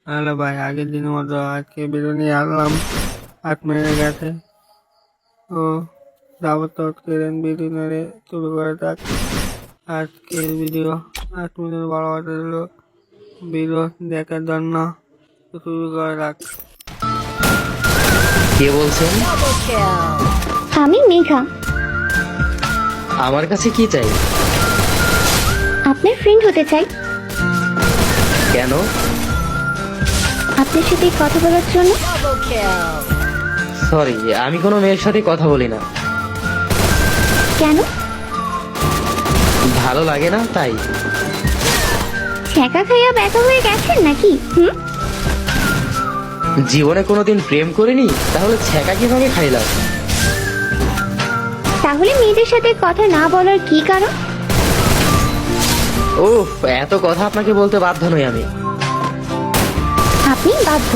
Hello ভাই, আগের দিনের মতো আজকে বিরিয়ানি আনলাম 8 মিনিটের কাছে। তো যাবত কেরেন বিরিয়ানি শুরু করে থাক আজকের ভিডিও। 8 মিনিট বড় কথা হলো ভিডিও দেখার জন্য। তো শুরু করে থাক। কে বলছেন? আমি মেঘা, আমার কাছে কি চাই? আপনার ফ্রেন্ড হতে চাই। কেন? আপনার সাথে কথা বলার জন্য। সরি, আমি কোনো মেয়ের সাথে কথা বলি না। কেন? ভালো লাগে না তাই। ছ্যাঁকা খাইয়া ব্যথা হয়ে গেছেন নাকি? জীবনে কোনোদিন প্রেম করিনি, তাহলে ছ্যাঁকা কিভাবে খাইলাম? তাহলে মেয়েদের সাথে কথা না বলার কি কারণ? উফ, এত কথা আপনাকে বলতে বাধ্য নই আমি। আপনি বাধ্য।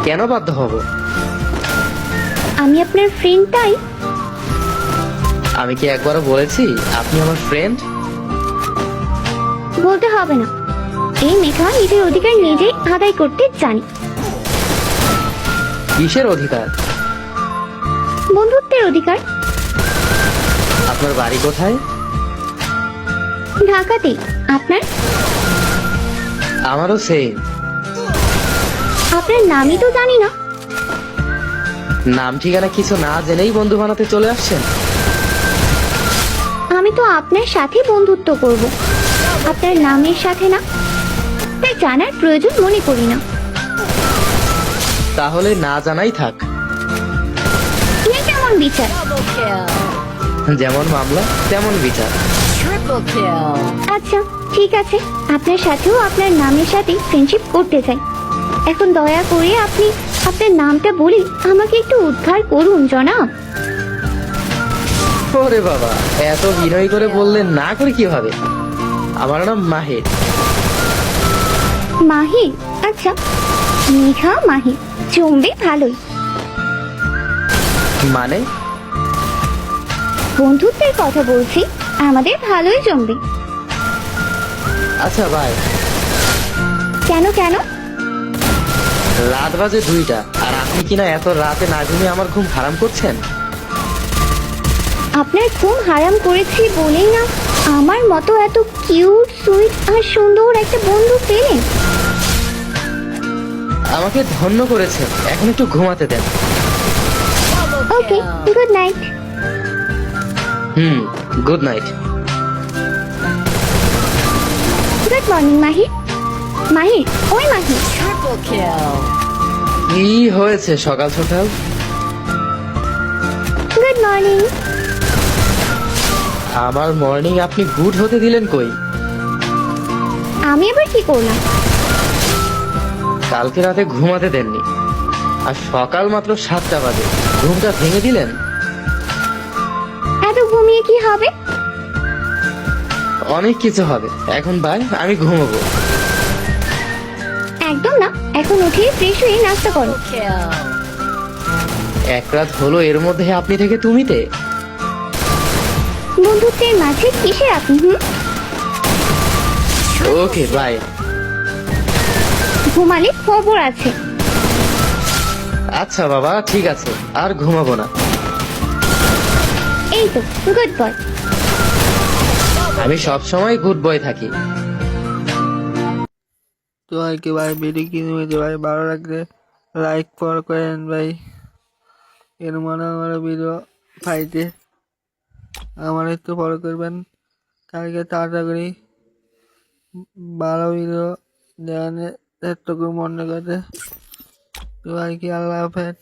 কেন বাধ্য হব? আমি আপনার ফ্রেন্ড তাই। আমি কি একবারও বলেছি আপনি আমার ফ্রেন্ড? বলতে হবে না। এই মেঘা নিজের অধিকার নিজে আদায় করতে জানি। কিসের অধিকার? বন্ধুত্বের অধিকার। আপনার বাড়ি কোথায়? ঢাকাতে। আপনার? আমারও সেম। আপনার নামই তো জানি না। নাম ঠিকানা কিছু না জেনেই বন্ধু বানাতে চলে আসছেন? আমি তো আপনার সাথে বন্ধুত্ব করব, আপনার নামের সাথে না। তাই জানার প্রয়োজন মনে করি না। তাহলে না জানাই থাক। এ কেমন বিচার? যেমন মামলা তেমন বিচার। আচ্ছা, ঠিক আছে, আপনার সাথেও আপনার নামের সাথে ফ্রেন্ডশিপ করতে চাই। এখন দয়া করে আপনি আপনার নামটা বলে আমাকে একটু উদ্ধার করুন জনাব। ওরে বাবা, এত বিনয় করে বললেন না করে কিভাবে? আমার নাম মাহির। মাহির? আচ্ছা, মেঘা মাহির জমবে ভালোই। মানে? বন্ধুত্বের কথা বলছি, আমাদের ভালোই জমবে। আচ্ছা ভাই। কেন কেন? রাত বাজে 2টা, আর আপনি কিনা এত রাতে না ঘুমিয়ে আমার ঘুম হারাম করছেন। আপনার ঘুম হারাম করেছি বলেই না আমার মতো এত কিউট সুইট আর সুন্দর একটা বন্ধু পেলেন। আমাকে ধন্য করেছেন, এখন একটু ঘুমাতে দেন। Okay, good night. Good night. Good morning Mahir. Mahir, ওই মাহির। কি হয়েছে সকাল সকাল? Good morning. আমার মর্নিং আপনি গুড হতে দিলেন কই? আমি এবার কি করলাম? কালকে রাতে ঘুমাতে দেননি, আর সকাল মাত্র 7টা বাজে ঘুমটা ভেঙে দিলেন। এত ঘুমিয়ে কি হবে? অনেক কিছু হবে। এখন বাই, আমি ঘুমাবো। একদম না, এখন উঠে ফ্রেশ হয়ে নাস্তা করো। এক রাত হলো, এর মধ্যে আপনি থেকে তুমিতে। বন্ধুত্বের মাঝে কিসের আপনি? Okay bye. ঘুমালে খবর আছে। আচ্ছা বাবা, ঠিক আছে, আর ঘুমাবো না। এই তো গুড বয়। আমি সব সময় গুড বয় থাকি। তো আর কি ভাই, ভিডিও কিনে ভাই ভালো লাগলে লাইক ফলো করেন ভাই। এর মনে আমার ভিডিও পাইতে আমার একটু ফলো করবেন। কালকে তাড়াতাড়ি ভালো ভিডিও দেওয়ার এতটুকু মনে করে। তো আর কি, আল্লাহ হাফেজ।